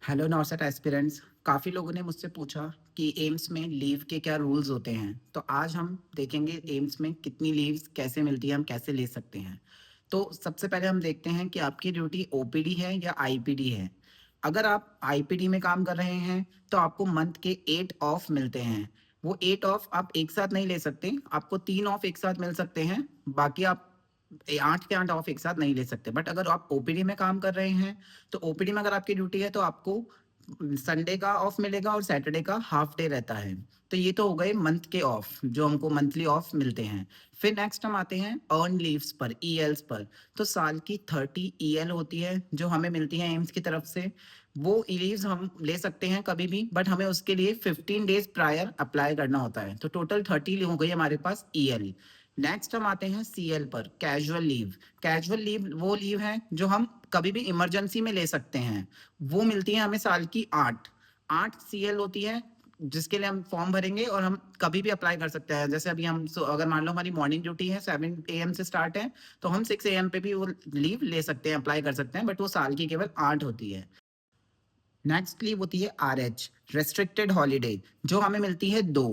Hello नॉर्सेट aspirants. काफ़ी लोगों ने मुझसे पूछा कि एम्स में लीव के क्या रूल्स होते हैं। तो आज हम देखेंगे एम्स में कितनी लीव्स कैसे मिलती है, हम कैसे ले सकते हैं। तो सबसे पहले हम देखते हैं कि आपकी ड्यूटी ओपीडी है या आईपीडी है। अगर आप आईपीडी में काम कर रहे हैं तो आपको मंथ के 8 ऑफ मिलते हैं। वो 8 ऑफ आप एक साथ नहीं ले सकते, आपको 3 ऑफ एक साथ मिल सकते हैं। बाकी आप 8 के 8 ऑफ एक साथ नहीं ले सकते। बट अगर आप ओपीडी में काम कर रहे हैं तो ओपीडी में अगर आपकी ड्यूटी है तो आपको संडे का ऑफ मिलेगा और सैटरडे का हाफ डे रहता है। तो ये तो हो गए मंथ के ऑफ जो हमको मंथली ऑफ मिलते हैं। फिर नेक्स्ट हम आते हैं अर्न लीव्स पर, ईएल्स पर। तो साल की 30 ईएल होती है जो हमें मिलती है एम्स की तरफ से। वो लीव्स हम ले सकते हैं कभी भी, बट हमें उसके लिए 15 डेज प्रायर अप्लाई करना होता है। तो टोटल 30 हो गई हमारे पास ईएल। नेक्स्ट हम आते हैं सीएल पर, कैजुअल लीव। कैजुअल लीव वो लीव है जो हम कभी भी इमरजेंसी में ले सकते हैं। वो मिलती है हमें साल की 8 सीएल होती है, जिसके लिए हम फॉर्म भरेंगे और हम कभी भी अप्लाई कर सकते हैं। जैसे अभी हम अगर मान लो हमारी मॉर्निंग ड्यूटी है 7 AM से स्टार्ट है, तो हम 6 AM पे भी वो लीव ले सकते हैं, अप्लाई कर सकते हैं। बट वो साल की केवल 8 होती है। नेक्स्ट लीव होती है आरएच, रेस्ट्रिक्टेड हॉलीडे, जो हमें मिलती है 2।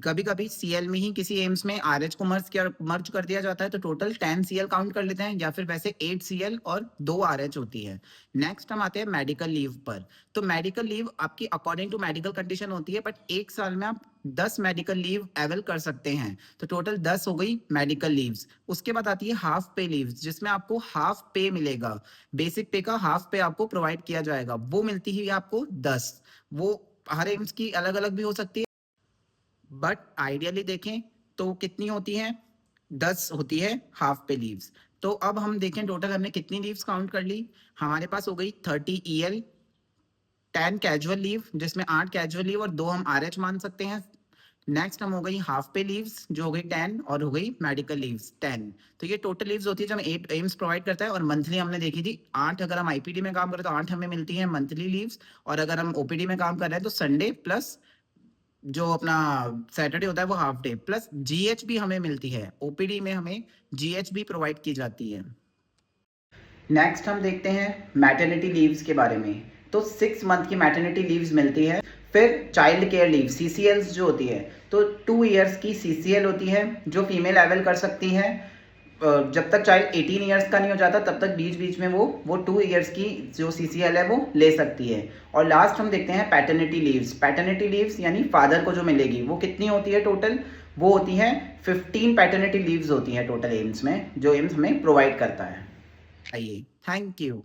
कभी कभी सीएल में ही किसी एम्स में आरएच को मर्ज कर दिया जाता है, तो टोटल 10 सीएल काउंट कर लेते हैं, या फिर वैसे 8 सीएल और 2 आरएच होती है। नेक्स्ट हम आते हैं मेडिकल लीव पर। तो मेडिकल लीव आपकी अकॉर्डिंग टू मेडिकल कंडीशन होती है, बट एक साल में आप 10 मेडिकल लीव अवेल कर सकते हैं। तो टोटल 10 हो गई मेडिकल लीव्स। उसके बाद आती है हाफ पे लीव्स, जिसमें आपको हाफ पे मिलेगा। बेसिक पे का हाफ पे आपको प्रोवाइड किया जाएगा, वो मिलती है आपको 10। वो हर एम्स की अलग अलग भी हो सकती है, बट आइडियली देखें तो कितनी होती है, 10 होती है हाफ पे लीव्स। तो अब हम देखें टोटल हमने कितनी लीव्स काउंट कर ली। हमारे पास हो गई 30 ईएल, 10 कैजुअल लीव जिसमें 8 कैजुअल लीव और 2 हम आरएच मान सकते हैं। नेक्स्ट हम हो गई हाफ पे लीव्स जो हो गई 10, और हो गई मेडिकल लीव्स 10। तो ये टोटल लीव्स होती है जो हमें 8 एम्स प्रोवाइड करता है। और मंथली हमने देखी थी 8, अगर हम आईपीडी में काम करें तो 8 हमें मिलती है मंथली लीव्स। और अगर हम ओपीडी में काम कर रहे हैं तो संडे प्लस जो अपना सैटरडे होता है वो हाफ डे, प्लस जीएच भी हमें मिलती है। ओपीडी में हमें जीएच भी प्रोवाइड की जाती है। नेक्स्ट हम देखते हैं मैटरनिटी लीव्स के बारे में। तो 6 मंथ की मैटरनिटी लीव्स मिलती है। फिर चाइल्ड केयर लीव सीसीएल्स जो होती है, तो 2 इयर्स की सीसीएल होती है जो फीमेल अवेल कर सकती है। जब तक चाइल्ड 18 इयर्स का नहीं हो जाता तब तक बीच बीच में वो 2 इयर्स की जो सीसीएल है वो ले सकती है। और लास्ट हम देखते हैं पैटर्निटी लीव्स। पैटर्निटी लीव्स यानी फादर को जो मिलेगी वो कितनी होती है टोटल, वो होती है 15 पैटर्निटी लीव्स होती हैं टोटल एम्स में, जो एम्स हमें प्रोवाइड करता है। आइए, थैंक यू।